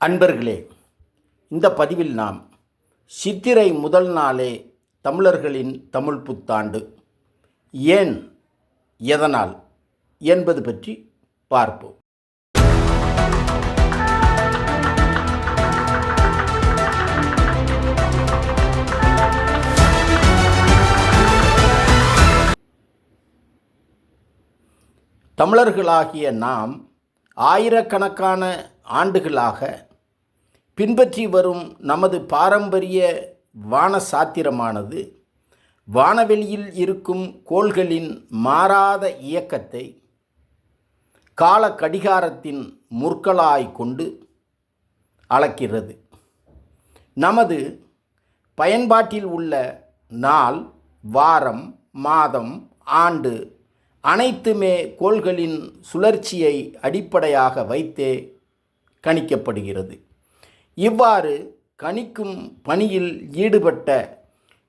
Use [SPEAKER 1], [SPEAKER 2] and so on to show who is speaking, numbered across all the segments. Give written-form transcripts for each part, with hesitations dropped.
[SPEAKER 1] அன்பர்களே, இந்த பதிவில் நாம் சித்திரை முதல் நாளே தமிழர்களின் தமிழ் புத்தாண்டு, ஏன், எதனால் என்பது பற்றி பார்ப்போம். தமிழர்களாகிய நாம் ஆயிரக்கணக்கான ஆண்டுகளாக பின்பற்றி வரும் நமது பாரம்பரிய வான சாத்திரமானது வானவெளியில் இருக்கும் கோள்களின் மாறாத இயக்கத்தை கால கடிகாரத்தின் முற்களாய் கொண்டு அளக்கிறது. நமது பயன்பாட்டில் உள்ள நாள், வாரம், மாதம், ஆண்டு அனைத்துமே கோள்களின் சுழற்சியை அடிப்படையாக வைத்தே கணிக்கப்படுகிறது. இவ்வாறு கணிக்கும் பணியில் ஈடுபட்ட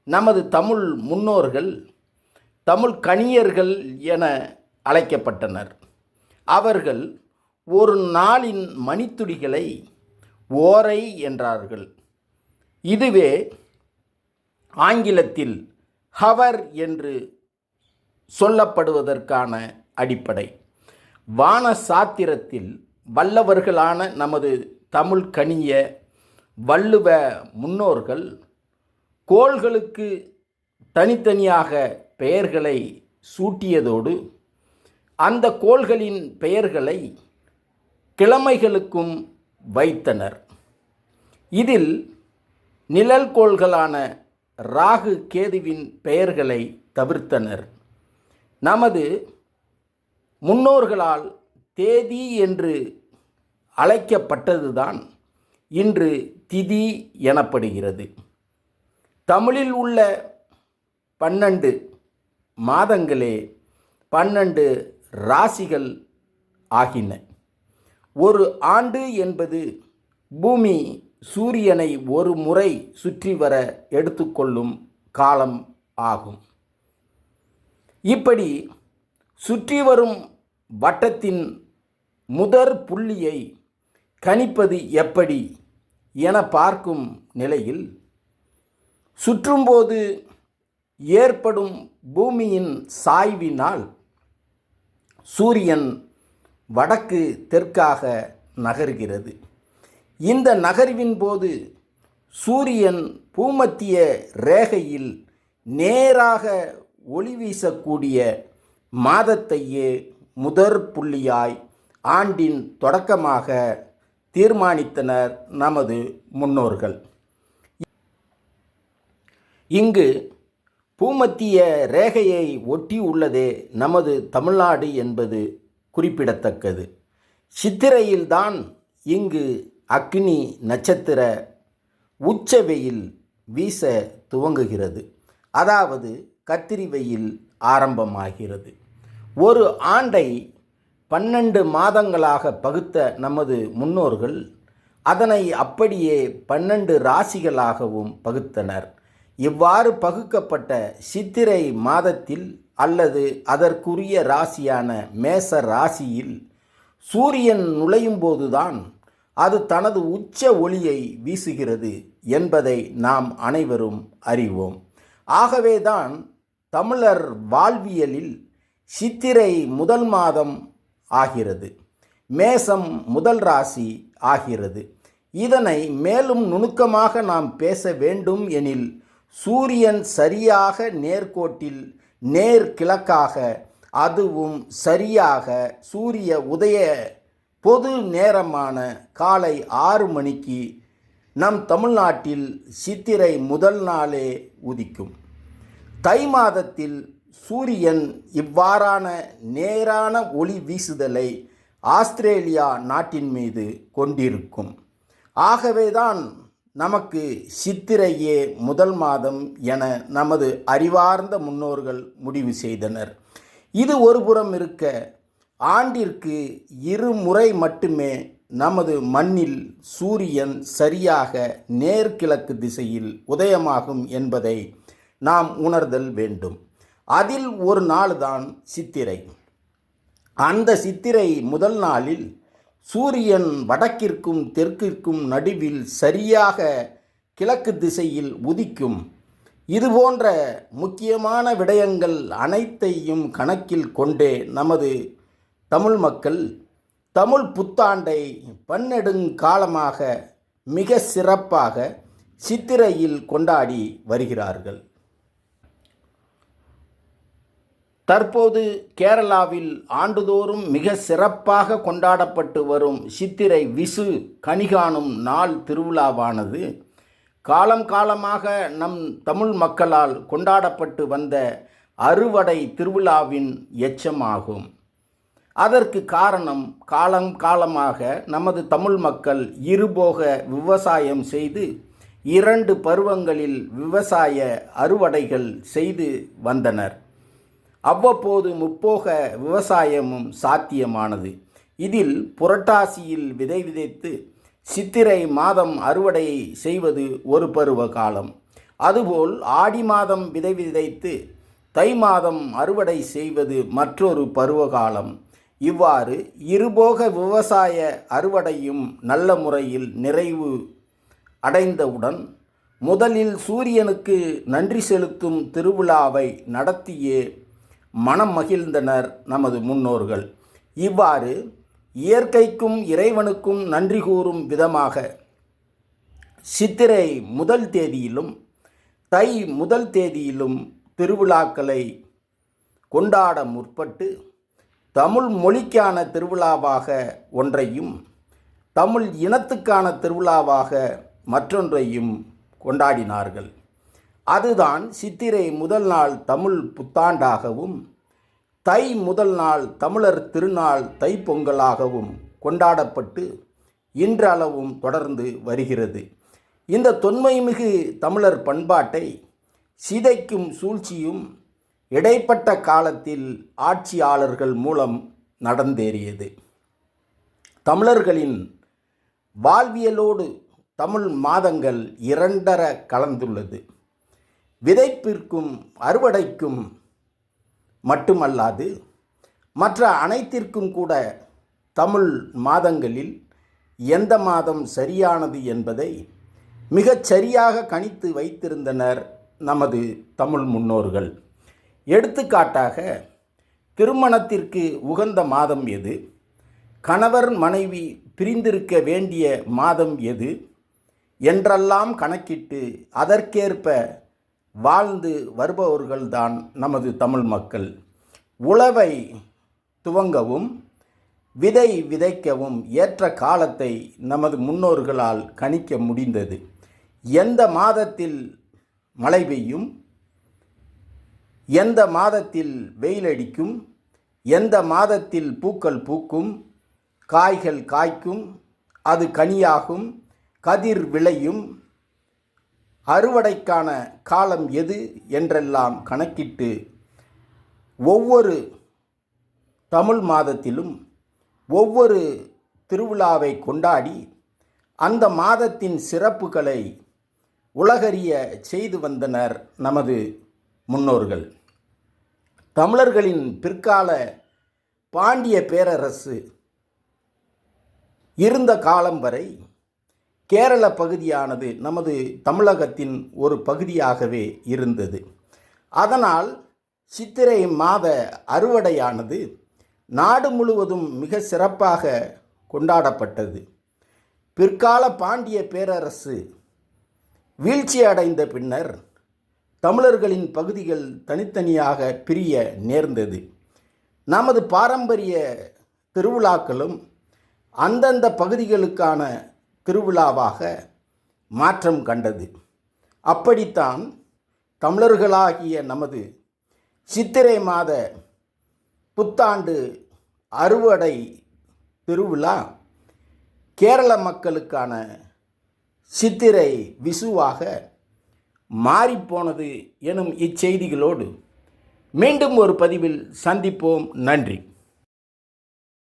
[SPEAKER 1] நமது தமிழ் முன்னோர்கள் தமிழ் கணியர்கள் என அழைக்கப்பட்டனர். அவர்கள் ஒரு நாளின் மணித்துளிகளை ஓரை என்றார்கள். இதுவே ஆங்கிலத்தில் ஹவர் என்று சொல்லப்படுவதற்கான அடிப்படை. வான சாத்திரத்தில் வல்லவர்களான நமது தமிழ் கணிய வள்ளுவ முன்னோர்கள் கோள்களுக்கு தனித்தனியாக பெயர்களை சூட்டியதோடு அந்த கோள்களின் பெயர்களை கிழமைகளுக்கும் வைத்தனர். இதில் நிழல் கோள்களான ராகு, கேதுவின் பெயர்களை தவிர்த்தனர். நமது முன்னோர்களால் தேதி என்று அழைக்கப்பட்டதுதான் இன்று திதி எனப்படுகிறது. தமிழில் உள்ள 12 மாதங்களே 12 ராசிகள் ஆகின. ஒரு ஆண்டு என்பது பூமி சூரியனை ஒரு முறை சுற்றி வர எடுத்துக்கொள்ளும் காலம் ஆகும். இப்படி சுற்றி வரும் வட்டத்தின் முதற் புள்ளியை கணிப்பது எப்படி என பார்க்கும் நிலையில், சுற்றும்போது ஏற்படும் பூமியின் சாய்வினால் சூரியன் வடக்கு தெற்காக நகர்கிறது. இந்த நகர்வின் போது சூரியன் பூமத்திய ரேகையில் நேராக ஒளி வீசக்கூடிய மாதத்தையே முதற் புள்ளியாய் ஆண்டின் தொடக்கமாக தீர்மானித்தனர் நமது முன்னோர்கள். இங்கு பூமத்திய ரேகையை ஒட்டி உள்ளதே நமது தமிழ்நாடு என்பது குறிப்பிடத்தக்கது. சித்திரையில்தான் இங்கு அக்னி நட்சத்திர உச்ச வெயில் வீச துவங்குகிறது. அதாவது கத்திரி வெயில் ஆரம்பமாகிறது. ஒரு ஆண்டை 12 மாதங்களாக பகுத்த நமது முன்னோர்கள் அதனை அப்படியே 12 ராசிகளாகவும் பகுத்தனர். இவ்வாறு பகுக்கப்பட்ட சித்திரை மாதத்தில் அல்லது அதற்குரிய ராசியான மேச ராசியில் சூரியன் நுழையும் போதுதான் அது தனது உச்ச ஒளியை வீசுகிறது என்பதை நாம் அனைவரும் அறிவோம். ஆகவேதான் தமிழர் வாழ்வியலில் சித்திரை முதல் மாதம் ஆகிறது, மேசம் முதல் ராசி ஆகிறது. இதனை மேலும் நுணுக்கமாக நாம் பேச வேண்டும் எனில், சூரியன் சரியாக நேர்கோட்டில் நேர் கிழக்காக, அதுவும் சரியாக சூரிய உதய பொது நேரமான காலை 6 மணிக்கு நம் தமிழ்நாட்டில் சித்திரை முதல் நாளே உதிக்கும். தை மாதத்தில் சூரியன் இவ்வாறான நேரான ஒளி வீசுதலை ஆஸ்திரேலியா நாட்டின் மீது கொண்டிருக்கும். ஆகவேதான் நமக்கு சித்திரையே முதல் மாதம் என நமது அறிவார்ந்த முன்னோர்கள் முடிவு செய்தனர். இது ஒருபுறம் இருக்க, ஆண்டிற்கு 2 முறை மட்டுமே நமது மண்ணில் சூரியன் சரியாக நேர்கிழக்கு திசையில் உதயமாகும் என்பதை நாம் உணர்தல் வேண்டும். அதில் ஒரு நாள் தான் சித்திரை. அந்த சித்திரை முதல் நாளில் சூரியன் வடக்கிற்கும் தெற்கிற்கும் நடுவில் சரியாக கிழக்கு திசையில் உதிக்கும். இதுபோன்ற முக்கியமான விடயங்கள் அனைத்தையும் கணக்கில் கொண்டே நமது தமிழ் மக்கள் தமிழ் புத்தாண்டை பன்னெடுங்காலமாக மிக சிறப்பாக சித்திரையில் கொண்டாடி வருகிறார்கள். தற்போது கேரளாவில் ஆண்டுதோறும் மிக சிறப்பாக கொண்டாடப்பட்டு வரும் சித்திரை விசு கனிகாணும் நாள் திருவிழாவானது காலம் காலமாக நம் தமிழ் மக்களால் கொண்டாடப்பட்டு வந்த அறுவடை திருவிழாவின் எச்சமாகும். அதற்கு காரணம் காலம் காலமாக நமது தமிழ் மக்கள் இருபோக விவசாயம் செய்து 2 பருவங்களில் விவசாய அறுவடைகள் செய்து வந்தனர். அவ்வப்போது முப்போக விவசாயமும் சாத்தியமானது. இதில் புரட்டாசியில் விதை விதைத்து சித்திரை மாதம் அறுவடை செய்வது ஒரு பருவ காலம். அதுபோல் ஆடி மாதம் விதை விதைத்து தை மாதம் அறுவடை செய்வது மற்றொரு பருவகாலம். இவ்வாறு இருபோக விவசாய அறுவடையும் நல்ல முறையில் நிறைவு அடைந்தவுடன் முதலில் சூரியனுக்கு நன்றி செலுத்தும் திருவிழாவை நடத்தியே மனம் மகிழ்ந்தனர் நமது முன்னோர்கள். இவ்வாறு இயற்கைக்கும் இறைவனுக்கும் நன்றி கூறும் விதமாக சித்திரை முதல் தேதியிலும் தை முதல் தேதியிலும் திருவிழாக்களை கொண்டாட முற்பட்டு தமிழ் மொழிக்கான திருவிழாவாக ஒன்றையும் தமிழ் இனத்துக்கான திருவிழாவாக மற்றொன்றையும் கொண்டாடினார்கள். அதுதான் சித்திரை முதல் நாள் தமிழ் புத்தாண்டாகவும் தை முதல் நாள் தமிழர் திருநாள் தைப்பொங்கலாகவும் கொண்டாடப்பட்டு இன்றளவும் தொடர்ந்து வருகிறது. இந்த தொன்மைமிகு தமிழர் பண்பாட்டை சிதைக்கும் சூழ்ச்சியும் இடைப்பட்ட காலத்தில் ஆட்சியாளர்கள் மூலம் நடந்தேறியது. தமிழர்களின் வாழ்வியலோடு தமிழ் மாதங்கள் 2 கலந்துள்ளது. விதைப்பிற்கும் அறுவடைக்கும் மட்டுமல்லாது மற்ற அனைத்திற்கும் கூட தமிழ் மாதங்களில் எந்த மாதம் சரியானது என்பதை மிகச் சரியாக கணித்து வைத்திருந்தனர் நமது தமிழ் முன்னோர்கள். எடுத்துக்காட்டாக திருமணத்திற்கு உகந்த மாதம் எது, கணவர் மனைவி பிரிந்திருக்க வேண்டிய மாதம் எது என்றெல்லாம் கணக்கிட்டு அதற்கேற்ப வாழ்ந்து வருபவர்கள்தான் நமது தமிழ் மக்கள். உழவை துவங்கவும் விதை விதைக்கவும் ஏற்ற காலத்தை நமது முன்னோர்களால் கணிக்க முடிந்தது. எந்த மாதத்தில் மழை பெய்யும், எந்த மாதத்தில் வெயிலடிக்கும், எந்த மாதத்தில் பூக்கள் பூக்கும், காய்கள் காய்க்கும், அது கனியாகும், கதிர் விளையும், அறுவடைக்கான காலம் எது என்றெல்லாம் கணக்கிட்டு ஒவ்வொரு தமிழ் மாதத்திலும் ஒவ்வொரு திருவிழாவை கொண்டாடி அந்த மாதத்தின் சிறப்புகளை உலகறிய செய்து வந்தனர் நமது முன்னோர்கள். தமிழர்களின் பிற்கால பாண்டிய பேரரசு இருந்த காலம் வரை கேரள பகுதியானது நமது தமிழகத்தின் ஒரு பகுதியாகவே இருந்தது. அதனால் சித்திரை மாத அறுவடையானது நாடு முழுவதும் மிக சிறப்பாக கொண்டாடப்பட்டது. பிற்கால பாண்டிய பேரரசு வீழ்ச்சி அடைந்த பின்னர் தமிழர்களின் பகுதிகள் தனித்தனியாக பிரிய நேர்ந்தது. நமது பாரம்பரிய திருவிழாக்களும் அந்தந்த பகுதிகளுக்கான திருவிழாவாக மாற்றம் கண்டது. அப்படித்தான் தமிழர்களாகிய நமது சித்திரை மாத புத்தாண்டு அறுவடை திருவிழா கேரள மக்களுக்கான சித்திரை விசுவாக மாறிப்போனது எனும் இச்செய்திகளோடு மீண்டும் ஒரு பதிவில் சந்திப்போம். நன்றி.